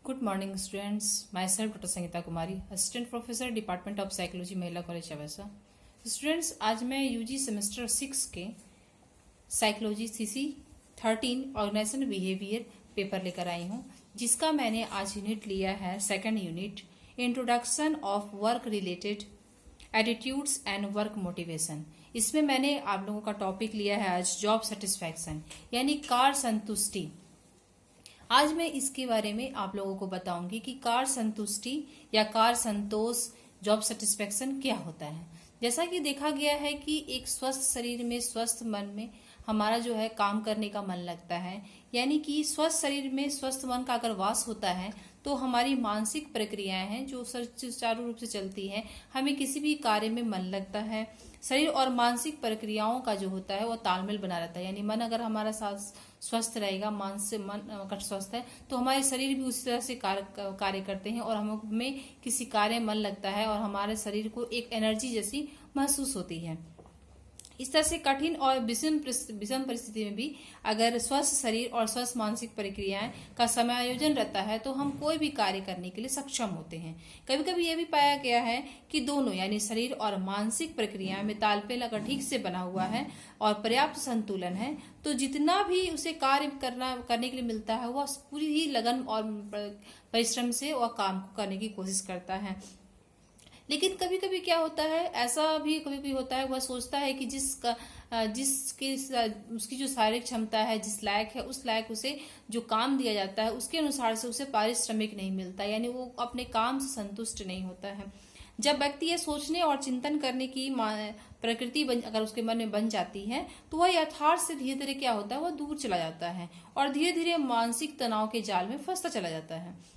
Good morning students, myself doctor Sangeeta Kumari, assistant professor department of psychology, Mahila college चवैसा। Students, आज मैं UG semester 6 के psychology CC 13 organisation behaviour paper लेकर आई हूँ, जिसका मैंने आज यूनिट लिया है second unit, introduction of work related attitudes and work motivation. इसमें मैंने आप लोगों का टॉपिक लिया है आज जॉब सेटिस्फैक्शन, यानी कार्य संतुष्टि। आज मैं इसके बारे में आप लोगों को बताऊंगी कि कार्य संतुष्टि या कार्य संतोष, जॉब सेटिस्फेक्शन क्या होता है। जैसा कि देखा गया है कि एक स्वस्थ शरीर में, स्वस्थ मन में हमारा जो है काम करने का मन लगता है, यानी कि स्वस्थ शरीर में स्वस्थ मन का अगर वास होता है तो हमारी मानसिक प्रक्रियाएं हैं जो सुचारू रूप से चलती हैं, हमें किसी भी कार्य में मन लगता है। शरीर और मानसिक प्रक्रियाओं का जो होता है वो तालमेल बना रहता है, यानी मन अगर हमारा साथ स्वस्थ रहेगा, मन अगर स्वस्थ है तो हमारे शरीर भी उसी तरह से कार्य करते हैं और हमें किसी कार्य में मन लगता है और हमारे शरीर को एक एनर्जी जैसी महसूस होती है। इस तरह से कठिन और विषम परिस्थिति में भी अगर स्वस्थ शरीर और स्वस्थ मानसिक प्रक्रियाएं का समायोजन रहता है तो हम कोई भी कार्य करने के लिए सक्षम होते हैं। कभी कभी यह भी पाया गया है कि दोनों यानी शरीर और मानसिक प्रक्रिया में तालमेल अगर ठीक से बना हुआ है और पर्याप्त संतुलन है तो जितना भी उसे कार्य करने के लिए मिलता है वह पूरी ही लगन और परिश्रम से वह काम को करने की कोशिश करता है। लेकिन कभी कभी क्या होता है, ऐसा भी कभी कभी होता है, वह सोचता है कि उसकी जो शारीरिक क्षमता है, जिस लायक है, उस लायक उसे जो काम दिया जाता है उसके अनुसार से उसे पारिश्रमिक नहीं मिलता, यानी वो अपने काम से संतुष्ट नहीं होता है। जब व्यक्ति ये सोचने और चिंतन करने की प्रकृति अगर उसके मन में बन जाती है तो वह यथार्थ से धीरे धीरे क्या होता है, वह दूर चला जाता है और धीरे धीरे मानसिक तनाव के जाल में फंसता चला जाता है।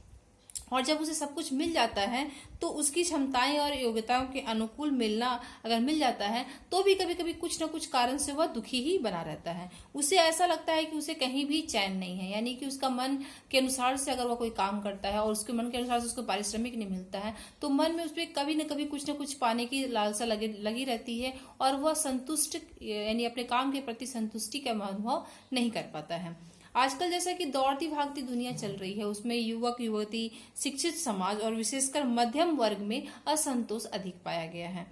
और जब उसे सब कुछ मिल जाता है तो उसकी क्षमताएं और योग्यताओं के अनुकूल मिलना अगर मिल जाता है तो भी कभी कभी कुछ न कुछ कारण से वह दुखी ही बना रहता है। उसे ऐसा लगता है कि उसे कहीं भी चैन नहीं है, यानी कि उसका मन के अनुसार से अगर वह कोई काम करता है और उसके मन के अनुसार से उसको पारिश्रमिक नहीं मिलता है तो मन में उसमें कभी न कभी कुछ न कुछ पाने की लालसा लगी रहती है और वह संतुष्ट यानी अपने काम के प्रति संतुष्टि का अनुभव नहीं कर पाता है। आजकल जैसा कि दौड़ती भागती दुनिया चल रही है उसमें युवक युवती, शिक्षित समाज और विशेषकर मध्यम वर्ग में असंतोष अधिक पाया गया है।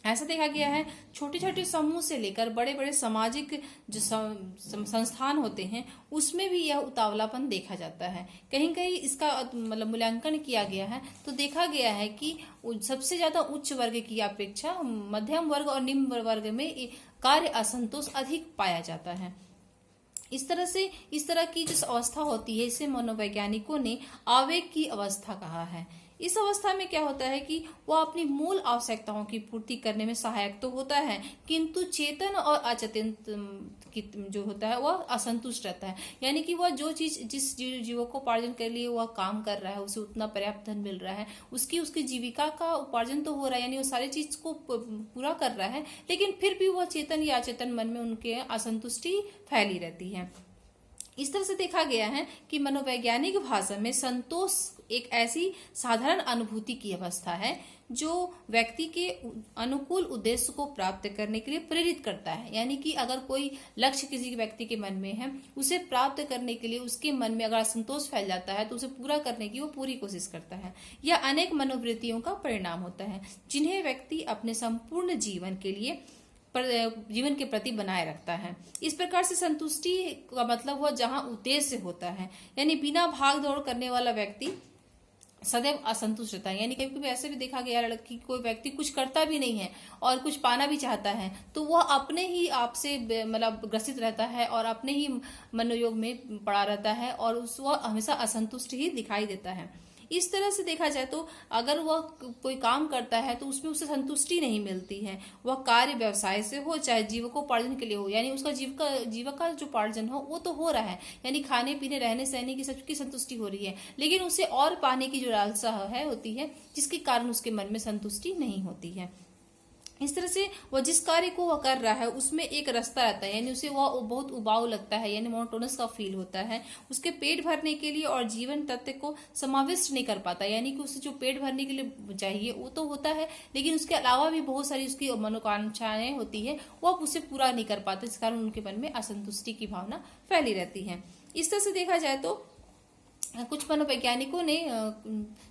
ऐसा देखा गया है छोटे छोटे समूह से लेकर बड़े बड़े सामाजिक जो संस्थान होते हैं उसमें भी यह उतावलापन देखा जाता है। कहीं कहीं इसका मतलब मूल्यांकन किया गया है तो देखा गया है कि सबसे ज्यादा उच्च वर्ग की अपेक्षा मध्यम वर्ग और निम्न वर्ग में कार्य असंतोष अधिक पाया जाता है। इस तरह की जो अवस्था होती है इसे मनोवैज्ञानिकों ने आवेग की अवस्था कहा है। इस अवस्था में क्या होता है कि वह अपनी मूल आवश्यकताओं की पूर्ति करने में सहायक तो होता है किंतु चेतन और अचेतन जो होता है वह असंतुष्ट रहता है, यानी कि वह जो चीज जिस जीविकोपार्जन के लिए वह काम कर रहा है उसे उतना पर्याप्त धन मिल रहा है, उसकी जीविका का उपार्जन तो हो रहा है, यानी वो सारी चीज को पूरा कर रहा है, लेकिन फिर भी वह चेतन या अचेतन मन में उनके असंतुष्टि फैली रहती है। इस तरह से देखा गया है कि मनोवैज्ञानिक भाषा में संतोष एक ऐसी साधारण अनुभूति की अवस्था है जो व्यक्ति के अनुकूल उद्देश्य को प्राप्त करने के लिए प्रेरित करता है, यानी कि अगर कोई लक्ष्य किसी व्यक्ति के मन में है उसे प्राप्त करने के लिए उसके मन में अगर असंतोष फैल जाता है तो उसे पूरा करने की वो पूरी कोशिश करता है। यह अनेक मनोवृत्तियों का परिणाम होता है जिन्हें व्यक्ति अपने संपूर्ण जीवन के प्रति बनाए रखता है। इस प्रकार से संतुष्टि का मतलब हुआ जहां उद्देश्य होता है, यानी बिना भाग दौड़ करने वाला व्यक्ति सदैव असंतुष्ट रहता है। यानी कभी कभी ऐसे भी देखा गया कि कोई व्यक्ति कुछ करता भी नहीं है और कुछ पाना भी चाहता है तो वह अपने ही आप से मतलब ग्रसित रहता है और अपने ही मनोयोग में पड़ा रहता है और वह हमेशा असंतुष्ट ही दिखाई देता है। इस तरह से देखा जाए तो अगर वह कोई काम करता है तो उसमें उसे संतुष्टि नहीं मिलती है, वह कार्य व्यवसाय से हो चाहे जीविकोपार्जन के लिए हो, यानी उसका जीविका जो उपार्जन हो वो तो हो रहा है, यानी खाने पीने रहने सहने की सबकी संतुष्टि हो रही है, लेकिन उसे और पाने की जो लालसा है होती है जिसके कारण उसके मन में संतुष्टि नहीं होती है। इस तरह से वह जिस कार्य को वह कर रहा है उसमें एक रास्ता रहता है, यानी उसे वह बहुत उबाऊ लगता है, यानी मोनोटोनस का फील होता है, उसके पेट भरने के लिए और जीवन तत्व को समाविष्ट नहीं कर पाता, यानी कि उसे जो पेट भरने के लिए चाहिए वो तो होता है लेकिन उसके अलावा भी बहुत सारी उसकी मनोकांक्षाएं होती है वह उसे पूरा नहीं कर पाता, इस कारण उनके मन में असंतुष्टि की भावना फैली रहती है। इस तरह से देखा जाए तो कुछ मनोवैज्ञानिकों ने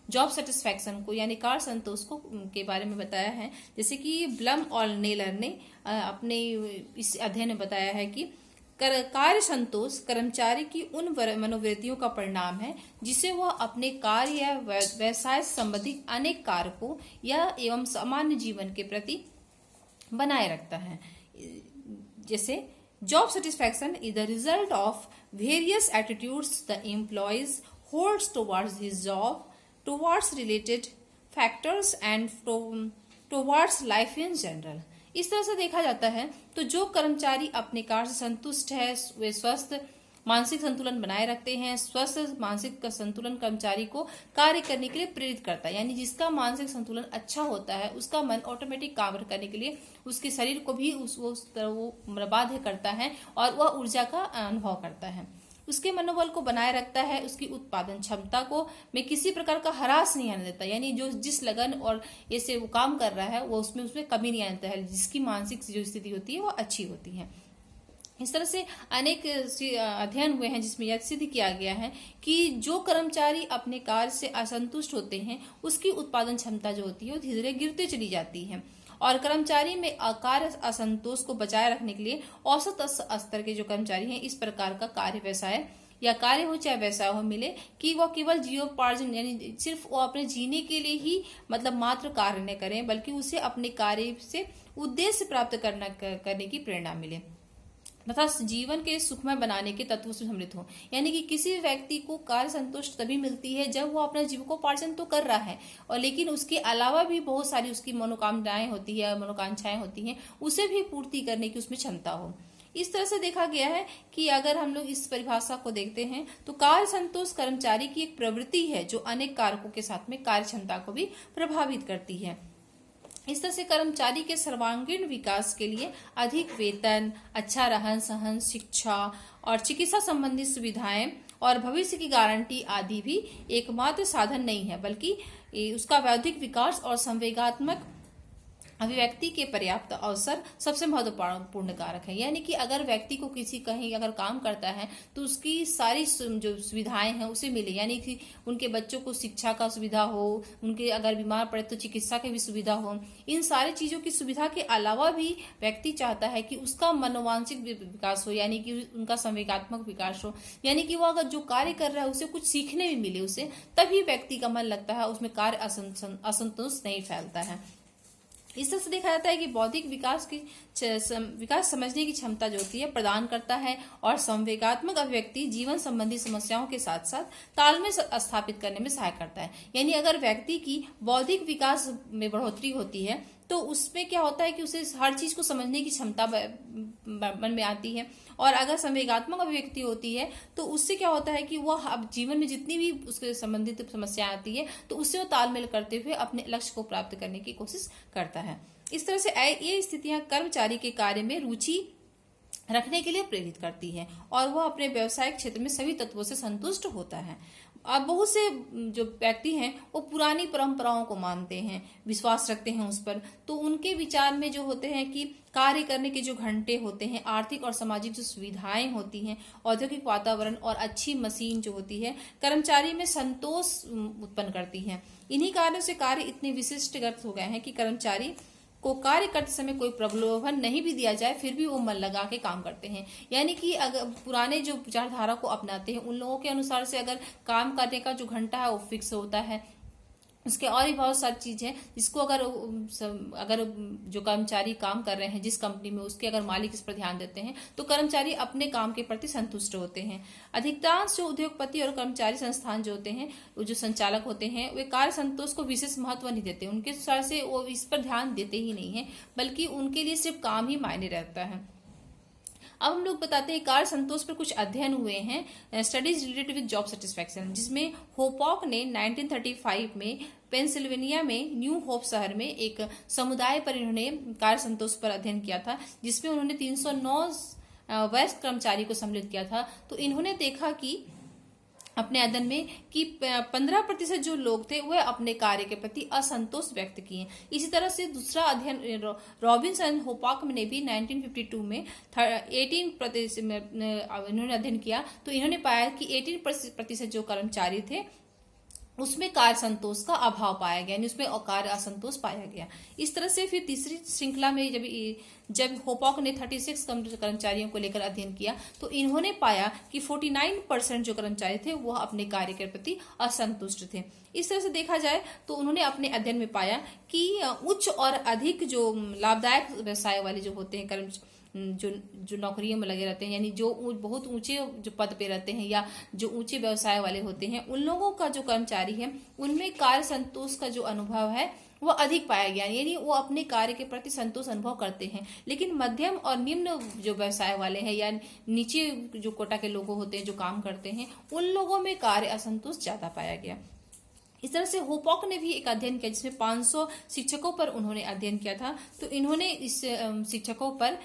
जॉब सेटिस्फैक्शन को यानी कार्य संतोष को के बारे में बताया है। जैसे कि ब्लम और नेलर ने अपने इस अध्ययन में बताया है कि कार्य संतोष कर्मचारी की उन मनोवृत्तियों का परिणाम है जिसे वह अपने कार्य या व्यवसाय से संबंधित अनेक कारकों या एवं सामान्य जीवन के प्रति बनाए रखता है। जैसे job satisfaction is the result of various attitudes the employees holds towards his job, towards related factors and towards life in general। इस तरह से देखा जाता है तो जो कर्मचारी अपने कार्य से संतुष्ट है वे स्वस्थ मानसिक संतुलन बनाए रखते हैं। स्वस्थ मानसिक संतुलन कर्मचारी को कार्य करने के लिए प्रेरित करता है, यानी जिसका मानसिक संतुलन अच्छा होता है उसका मन ऑटोमेटिक काम करने के लिए उसके शरीर को भी उस तरह वो बाध्य करता है और वह ऊर्जा का अनुभव करता है। उसके मनोबल को बनाए रखता है, उसकी उत्पादन क्षमता को में किसी प्रकार का ह्रास नहीं आने देता, यानी जो जिस लगन और ऐसे वो काम कर रहा है वो उसमें कमी नहीं आने देता है। जिसकी मानसिक जो स्थिति होती है वो अच्छी होती है। इस तरह से अनेक अध्ययन हुए हैं जिसमें यह सिद्ध किया गया है कि जो कर्मचारी अपने कार्य से असंतुष्ट होते हैं उसकी उत्पादन क्षमता जो होती है वो धीरे धीरे गिरते चली जाती है। और कर्मचारी में कार्य असंतोष को बचाए रखने के लिए औसत स्तर के जो कर्मचारी हैं इस प्रकार का कार्य व्यवसाय या कार्य हो चाहे व्यवसाय हो मिले कि वह केवल जीवोपार्जन यानी सिर्फ वो अपने जीने के लिए ही मतलब मात्र कार्य न करें, बल्कि उसे अपने कार्य से उद्देश्य प्राप्त करने की प्रेरणा मिले तथा जीवन के सुखमय बनाने के तत्वों से समृद्ध हो। यानी कि किसी व्यक्ति को कार्य संतुष्ट तभी मिलती है जब वो अपना जीविकोपार्जन तो कर रहा है और लेकिन उसके अलावा भी बहुत सारी उसकी मनोकामनाएं होती है, मनोकांक्षाएं होती हैं, उसे भी पूर्ति करने की उसमें क्षमता हो। इस तरह से देखा गया है कि अगर हम लोग इस परिभाषा को देखते हैं तो कार्य संतोष कर्मचारी की एक प्रवृत्ति है जो अनेक कारकों के साथ में कार्य क्षमता को भी प्रभावित करती है। इस तरह से कर्मचारी के सर्वांगीण विकास के लिए अधिक वेतन, अच्छा रहन सहन, शिक्षा और चिकित्सा संबंधी सुविधाएं और भविष्य की गारंटी आदि भी एकमात्र साधन नहीं है, बल्कि उसका बौद्धिक विकास और संवेगात्मक अभिव्यक्ति के पर्याप्त अवसर सबसे महत्वपूर्ण कारक है। यानी कि अगर व्यक्ति को किसी कहीं अगर काम करता है तो उसकी सारी जो सुविधाएं हैं उसे मिले, यानी कि उनके बच्चों को शिक्षा का सुविधा हो, उनके अगर बीमार पड़े तो चिकित्सा की भी सुविधा हो। इन सारी चीजों की सुविधा के अलावा भी व्यक्ति चाहता है कि उसका मनोवांछिक विकास हो, यानी कि उनका संवेगात्मक विकास हो, यानी कि वो अगर जो कार्य कर रहा है उसे कुछ सीखने भी मिले उसे, तभी व्यक्ति का मन लगता है, उसमें कार्य असंतोष नहीं फैलता है। इस तरह से देखा जाता है कि बौद्धिक विकास समझने की क्षमता जो होती है प्रदान करता है और संवेगात्मक अभिव्यक्ति जीवन संबंधी समस्याओं के साथ साथ तालमेल स्थापित करने में सहायक करता है। यानी अगर व्यक्ति की बौद्धिक विकास में बढ़ोतरी होती है तो उसमें क्या होता है कि उसे हर चीज को समझने की क्षमता मन में आती है, और अगर संवेगात्मक अभिव्यक्ति होती है तो उससे क्या होता है कि वह अब जीवन में जितनी भी उसके संबंधित समस्याएं आती है तो उससे वो तालमेल करते हुए अपने लक्ष्य को प्राप्त करने की कोशिश करता है। इस तरह से ये स्थितियां कर्मचारी के कार्य में रुचि रखने के लिए प्रेरित करती है और वह अपने व्यवसायिक क्षेत्र में सभी तत्वों से संतुष्ट होता है। अब बहुत से जो व्यक्ति हैं वो पुरानी परंपराओं को मानते हैं, विश्वास रखते हैं उस पर, तो उनके विचार में जो होते हैं कि कार्य करने के जो घंटे होते हैं, आर्थिक और सामाजिक जो सुविधाएं होती हैं, औद्योगिक वातावरण और अच्छी मशीन जो होती है कर्मचारी में संतोष उत्पन्न करती हैं। इन्हीं कारणों से कार्य इतने विशिष्टगत हो गए हैं कि कर्मचारी को कार्य करते समय कोई प्रलोभन नहीं भी दिया जाए फिर भी वो मन लगा के काम करते हैं। यानी कि अगर पुराने जो विचारधारा को अपनाते हैं उन लोगों के अनुसार से अगर काम करने का जो घंटा है वो फिक्स होता है, उसके और भी बहुत सारी चीज है जिसको अगर जो कर्मचारी काम कर रहे हैं जिस कंपनी में उसके अगर मालिक इस पर ध्यान देते हैं तो कर्मचारी अपने काम के प्रति संतुष्ट होते हैं। अधिकांश जो उद्योगपति और कर्मचारी संस्थान जो होते हैं, वो जो संचालक होते हैं, वे कार्य संतोष को विशेष महत्व नहीं देते, उनके अनुसार से वो इस पर ध्यान देते ही नहीं है, बल्कि उनके लिए सिर्फ काम ही मायने रहता है। अब हम लोग बताते हैं कार्य संतोष पर कुछ अध्ययन हुए हैं, studies related with job satisfaction, जिसमें होपॉक ने 1935 में पेंसिल्वेनिया में न्यू होप शहर में एक समुदाय पर इन्होंने कार्य संतोष पर अध्ययन किया था, जिसमें उन्होंने 309 वयस्क कर्मचारी को सम्मिलित किया था। तो इन्होंने देखा कि अपने अध्ययन में कि 15% जो लोग थे वह अपने कार्य के प्रति असंतोष व्यक्त किए। इसी तरह से दूसरा अध्ययन रॉबिन्सन होपाक ने भी 1952 में 18% इन्होंने अध्ययन किया, तो इन्होंने पाया कि 18% जो कर्मचारी थे उसमें कार्य संतोष का अभाव पाया गया, यानी उसमें कार्य असंतोष पाया गया। इस तरह से फिर तीसरी श्रृंखला में जब होपॉक ने 36 कर्मचारियों को लेकर अध्ययन किया, तो इन्होंने पाया कि 49% जो कर्मचारी थे वह अपने कार्य के प्रति असंतुष्ट थे। इस तरह से देखा जाए तो उन्होंने अपने अध्ययन में पाया कि उच्च और अधिक जो लाभदायक व्यवसाय वाले जो होते हैं कर्मचारी, जो नौकरियों में लगे रहते हैं, यानी जो बहुत ऊंचे जो पद पे रहते हैं या जो ऊंचे व्यवसाय वाले होते हैं, उन लोगों का जो कर्मचारी है उनमें कार्य संतोष का जो अनुभव है वो अधिक पाया गया, यानी वो अपने कार्य के प्रति संतोष अनुभव करते हैं। लेकिन मध्यम और निम्न जो व्यवसाय वाले हैं या नीचे जो कोटा के लोग होते हैं जो काम करते हैं, उन लोगों में कार्य असंतोष ज्यादा पाया गया। इस तरह से होपॉक ने भी एक अध्ययन किया जिसमें 500 शिक्षकों पर उन्होंने अध्ययन किया था। तो इन्होंने इस शिक्षकों पर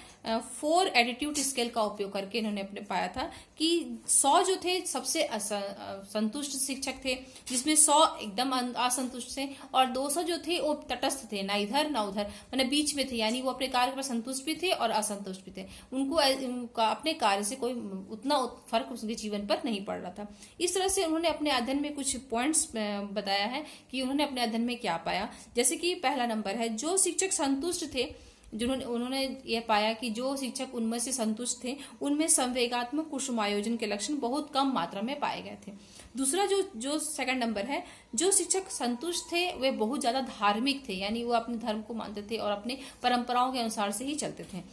4 एटीट्यूड स्केल का उपयोग करके इन्होंने अपने पाया था कि 100 जो थे सबसे संतुष्ट शिक्षक थे, जिसमें 100 एकदम असंतुष्ट थे, और 200 जो थे वो तटस्थ थे, ना इधर ना उधर, मतलब बीच में थे, यानी वो अपने कार्य पर संतुष्ट भी थे और असंतुष्ट भी थे। उनको अपने कार्य से कोई उतना फर्क उनके जीवन पर नहीं पड़ रहा था। इस तरह से उन्होंने अपने अध्ययन में कुछ पॉइंट्स बताया है कि उन्होंने अपने अध्ययन में क्या पाया। जैसे कि पहला नंबर है, जो शिक्षक संतुष्ट थे, उन्होंने यह पाया कि जो शिक्षक उनमें से संतुष्ट थे उनमें संवेगात्मक कुसुमायोजन के लक्षण बहुत कम मात्रा में पाए गए थे। दूसरा जो सेकंड नंबर है, जो शिक्षक संतुष्ट थे वे बहुत ज्यादा धार्मिक थे, यानी वो अपने धर्म को मानते थे और अपने परंपराओं के अनुसार से ही चलते थे।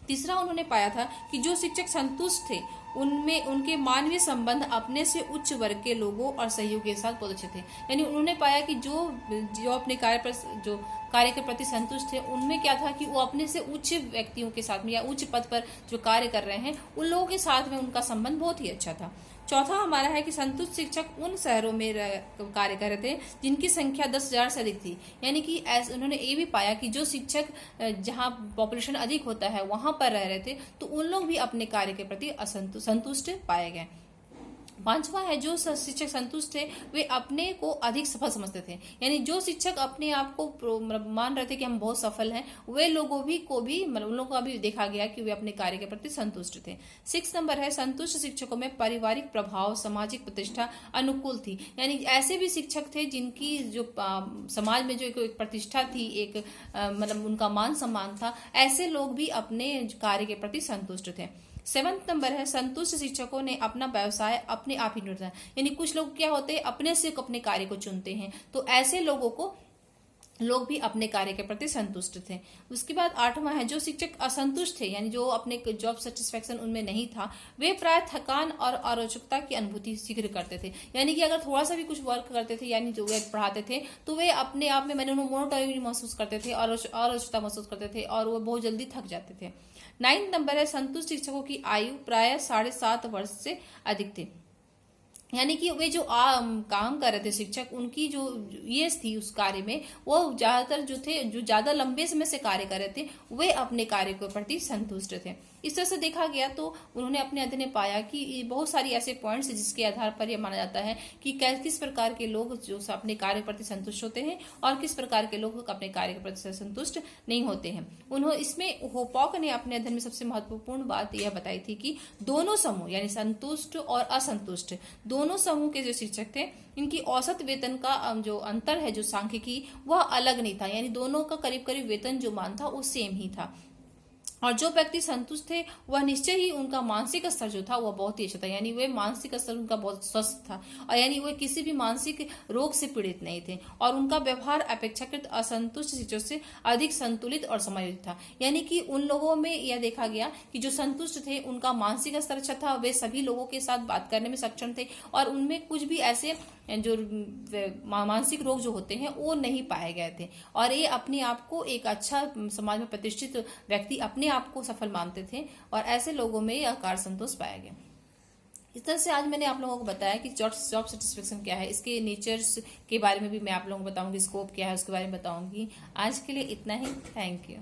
तीसरा उन्होंने पाया था कि जो शिक्षक संतुष्ट थे उनमें उनके मानवीय संबंध अपने से उच्च वर्ग के लोगों और सहयोगी के साथ बहुत अच्छे थे। यानी उन्होंने पाया कि जो अपने कार्य के प्रति संतुष्ट थे उनमें क्या था कि वो अपने से उच्च व्यक्तियों के साथ में या उच्च पद पर जो कार्य कर रहे हैं उन लोगों के साथ में उनका संबंध बहुत ही अच्छा था। चौथा हमारा है कि संतुष्ट शिक्षक उन शहरों में कार्य कर रहे थे जिनकी संख्या 10,000 से अधिक थी। यानी कि उन्होंने ये भी पाया कि जो शिक्षक जहाँ पॉपुलेशन अधिक होता है वहां पर रह रहे थे तो उन लोग भी अपने कार्य के प्रति संतुष्ट पाए गए। पांचवा है, जो शिक्षक संतुष्ट थे वे अपने को अधिक सफल समझते थे। यानी जो शिक्षक अपने आप को मान रहे थे कि हम बहुत सफल हैं, वे लोगों को भी उन लोगों का भी देखा गया कि वे अपने कार्य के प्रति संतुष्ट थे। 6 नंबर है, संतुष्ट शिक्षकों में पारिवारिक प्रभाव, सामाजिक प्रतिष्ठा अनुकूल थी। यानी ऐसे भी शिक्षक थे जिनकी जो समाज में जो एक प्रतिष्ठा थी, एक उनका मान सम्मान था, ऐसे लोग भी अपने कार्य के प्रति संतुष्ट थे। 7 नंबर है, संतुष्ट शिक्षकों ने अपना व्यवसाय अपने आप ही चुना। यानी कुछ लोग क्या होते हैं अपने से अपने कार्य को चुनते हैं, तो ऐसे लोग भी अपने कार्य के प्रति संतुष्ट थे। उसके बाद 8वां है, जो शिक्षक असंतुष्ट थे, यानी जो अपने जॉब सेटिस्फेक्शन उनमें नहीं था, वे प्राय थकान और अरोचकता की अनुभूति शीघ्र करते थे। यानी कि अगर थोड़ा सा भी कुछ वर्क करते थे, यानी जो वे पढ़ाते थे, तो वे अपने आप में मोनोटोनी महसूस करते थे और अरोचकता महसूस करते थे और वो बहुत जल्दी थक जाते थे। 9 नंबर है, संतुष्ट शिक्षकों की आयु प्राय 7.5 वर्ष से अधिक थी। यानी कि वे जो काम कर रहे थे शिक्षक, उनकी जो एज थी उस कार्य में, वो ज्यादातर जो ज्यादा लंबे समय से कार्य कर रहे थे वे अपने कार्य के प्रति संतुष्ट थे। इस तरह से देखा गया तो उन्होंने अपने अध्ययन में पाया कि बहुत सारी ऐसे पॉइंट्स हैं जिसके आधार पर यह माना जाता है कि किस प्रकार के लोग जो अपने कार्य के प्रति संतुष्ट होते हैं और किस प्रकार के लोग अपने कार्य के प्रति संतुष्ट नहीं होते हैं। इसमें होपॉक ने अपने अध्ययन में सबसे महत्वपूर्ण बात यह बताई थी कि दोनों समूह, यानी संतुष्ट और असंतुष्ट दोनों समूह के जो शिक्षक थे, इनकी औसत वेतन का जो अंतर है, जो सांख्यिकी, वह अलग नहीं था। यानी दोनों का करीब करीब वेतन जो मान था वो सेम ही था। और जो व्यक्ति संतुष्ट थे वह निश्चय ही उनका मानसिक स्तर जो था वह बहुत ही अच्छा था। यानी वे मानसिक स्तर उनका बहुत स्वस्थ था और यानी वे किसी भी मानसिक रोग से पीड़ित नहीं थे और उनका व्यवहार अपेक्षाकृत असंतुष्ट शिक्षकों से अधिक संतुलित और समायोजित था। यानी कि उन लोगों में यह देखा गया कि जो संतुष्ट थे उनका मानसिक स्तर अच्छा था, वे सभी लोगों के साथ बात करने में सक्षम थे और उनमें कुछ भी ऐसे जो मानसिक रोग जो होते हैं वो नहीं पाए गए थे और ये अपने आप को एक अच्छा समाज में प्रतिष्ठित व्यक्ति अपने आप को सफल मानते थे और ऐसे लोगों में यह कार्य संतोष पाया गया। इस तरह से आज मैंने आप लोगों को बताया कि जॉब सेटिस्फेक्शन क्या है, इसके नेचर्स के बारे में भी मैं आप लोगों को बताऊंगी, स्कोप क्या है उसके बारे में बताऊंगी। आज के लिए इतना ही, थैंक यू।